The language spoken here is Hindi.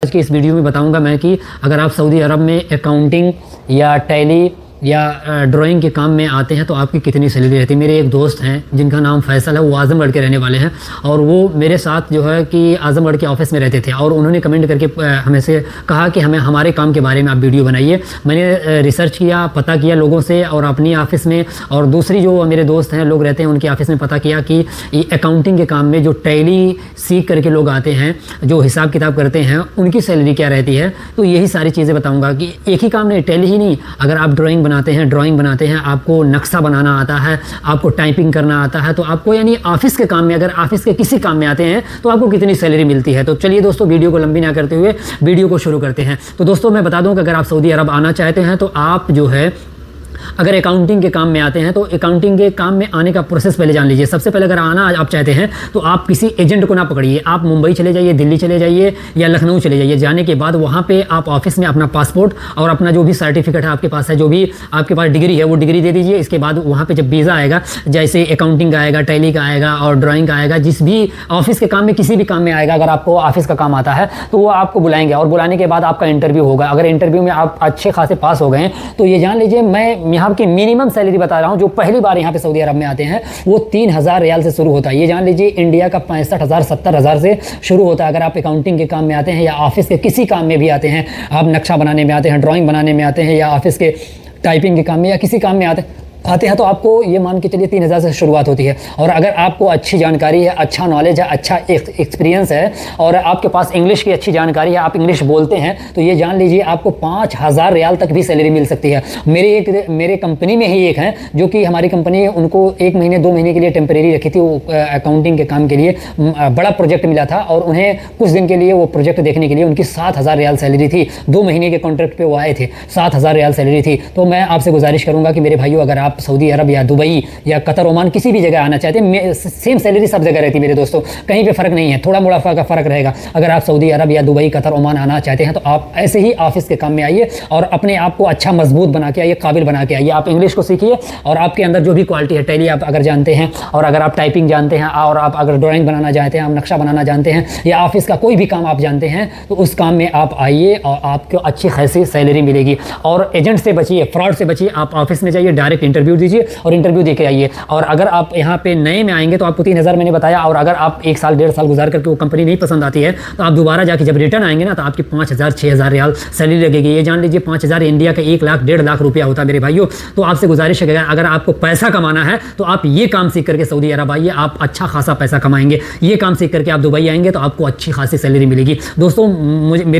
आज की इस वीडियो में बताऊंगा मैं कि अगर आप सऊदी अरब में अकाउंटिंग या टैली या ड्राइंग के काम में आते हैं तो आपकी कितनी सैलरी रहती है। मेरे एक दोस्त हैं जिनका नाम फैसल है, वो आजमगढ़ के रहने वाले हैं और वो मेरे साथ जो है कि आजमगढ़ के ऑफिस में रहते थे और उन्होंने कमेंट करके हमें से कहा कि हमें हमारे काम के बारे में आप वीडियो बनाइए। मैंने रिसर्च किया, पता किया लोगों से और अपनी ऑफ़िस में और दूसरी जो मेरे दोस्त हैं लोग रहते हैं उनके ऑफिस में पता किया कि अकाउंटिंग के काम में जो टैली सीख करके लोग आते हैं, जो हिसाब किताब करते हैं, उनकी सैलरी क्या रहती है। तो यही सारी चीज़ें बताऊँगा कि एक ही काम नहीं, टैली ही नहीं, अगर आप ड्राइंग बनाते हैं, आपको नक्शा बनाना आता है, आपको टाइपिंग करना आता है, तो आपको यानी ऑफिस के काम में, अगर ऑफिस के किसी काम में आते हैं तो आपको कितनी सैलरी मिलती है। तो चलिए दोस्तों, वीडियो को लंबी ना करते हुए वीडियो को शुरू करते हैं। तो दोस्तों मैं बता दूं कि अगर आप सऊदी अरब आना चाहते हैं तो आप जो है अगर अकाउंटिंग के काम में आते हैं तो अकाउंटिंग के काम में आने का प्रोसेस पहले जान लीजिए। सबसे पहले अगर आना आप चाहते हैं तो आप किसी एजेंट को ना पकड़िए, आप मुंबई चले जाइए, दिल्ली चले जाइए या लखनऊ चले जाइए। जाने के बाद वहाँ पे आप ऑफिस में अपना पासपोर्ट और अपना जो भी सर्टिफिकेट है आपके पास है, जो भी आपके पास डिग्री है वो डिग्री दे दीजिए। इसके बाद वहाँ पर जब वीज़ा आएगा, जैसे अकाउंटिंग का आएगा, टैली का आएगा और ड्राइंग का आएगा, जिस भी ऑफिस के काम में किसी भी काम में आएगा, अगर आपको ऑफिस का काम आता है तो वो आपको बुलाएंगे और बुलाने के बाद आपका इंटरव्यू होगा। अगर इंटरव्यू में आप अच्छे खासे पास हो गए तो ये जान लीजिए, मैं यहाँ की मिनिमम सैलरी बता रहा हूं, जो पहली बार यहाँ पे सऊदी अरब में आते हैं वो 3000 रियाल से शुरू होता है। ये जान लीजिए इंडिया का 65,000 70,000 से शुरू होता है। अगर आप अकाउंटिंग के काम में आते हैं या ऑफिस के किसी काम में भी आते हैं, आप नक्शा बनाने में आते हैं, ड्राइंग बनाने में आते हैं या ऑफिस के टाइपिंग के काम में या किसी काम में आते हैं तो आपको ये मान के चलिए 3000 से शुरुआत होती है। और अगर आपको अच्छी जानकारी है, अच्छा नॉलेज है, अच्छा एक्सपीरियंस है और आपके पास इंग्लिश की अच्छी जानकारी है, आप इंग्लिश बोलते हैं, तो ये जान लीजिए आपको 5000 रियाल तक भी सैलरी मिल सकती है। मेरे कंपनी में ही एक हैं जो कि हमारी कंपनी उनको 1 महीने 2 महीने के लिए टेम्परेरी रखी थी, वो अकाउंटिंग के काम के लिए बड़ा प्रोजेक्ट मिला था और उन्हें कुछ दिन के लिए वो प्रोजेक्ट देखने के लिए उनकी 7000 रियाल सैलरी थी। 2 महीने के कॉन्ट्रैक्ट पे वो आए थे, 7000 रियाल सैलरी थी। तो मैं आपसे गुजारिश करूँगा कि मेरे भाइयों, अगर आप सऊदी अरब या दुबई या कतर, ओमान किसी भी जगह आना चाहते हैं, सेम सैलरी सब जगह रहती है मेरे दोस्तों, कहीं पे फ़र्क नहीं है, थोड़ा मोड़ा फ़र्क रहेगा। अगर आप सऊदी अरब या दुबई, कतर, ओमान आना चाहते हैं तो आप ऐसे ही ऑफिस के काम में आइए और अपने आप को अच्छा मजबूत बना के आइए, काबिल बना के आइए। आप इंग्लिश को सीखिए और आपके अंदर जो भी क्वालिटी है, टैली आप अगर जानते हैं और अगर आप टाइपिंग जानते हैं और आप अगर ड्राइंग बनाना जानते हैं, आप नक्शा बनाना जानते हैं या ऑफिस का कोई भी काम आप जानते हैं, तो उस काम में आप आइए और आपको अच्छी खासी सैलरी मिलेगी। और एजेंट से बचिए, फ्रॉड से बचिए, आप ऑफिस में जाइए, डायरेक्ट इंटरव्यू दीजिए और इंटरव्यू दे के आइए। और अगर आप यहाँ पे नए में आएंगे तो आपको 3000 मैंने बताया, और अगर आप 1 साल 1.5 साल गुजार करके वो कंपनी नहीं पसंद आती है तो आप दोबारा जाके जब रिटर्न आएंगे ना तो आपकी 5000 6000 रियाल सैलरी लगेगी। ये जान लीजिए 5000 इंडिया का 1 लाख 1.5 लाख रुपया होता है मेरे भाइयों। तो आपसे गुजारिश है अगर आपको पैसा कमाना है तो आप ये काम सीख करके सऊदी अरब आइए, आप अच्छा खासा पैसा कमाएंगे। ये काम सीख करके आप दुबई आएंगे तो आपको अच्छी खासी सैलरी मिलेगी। दोस्तों मुझे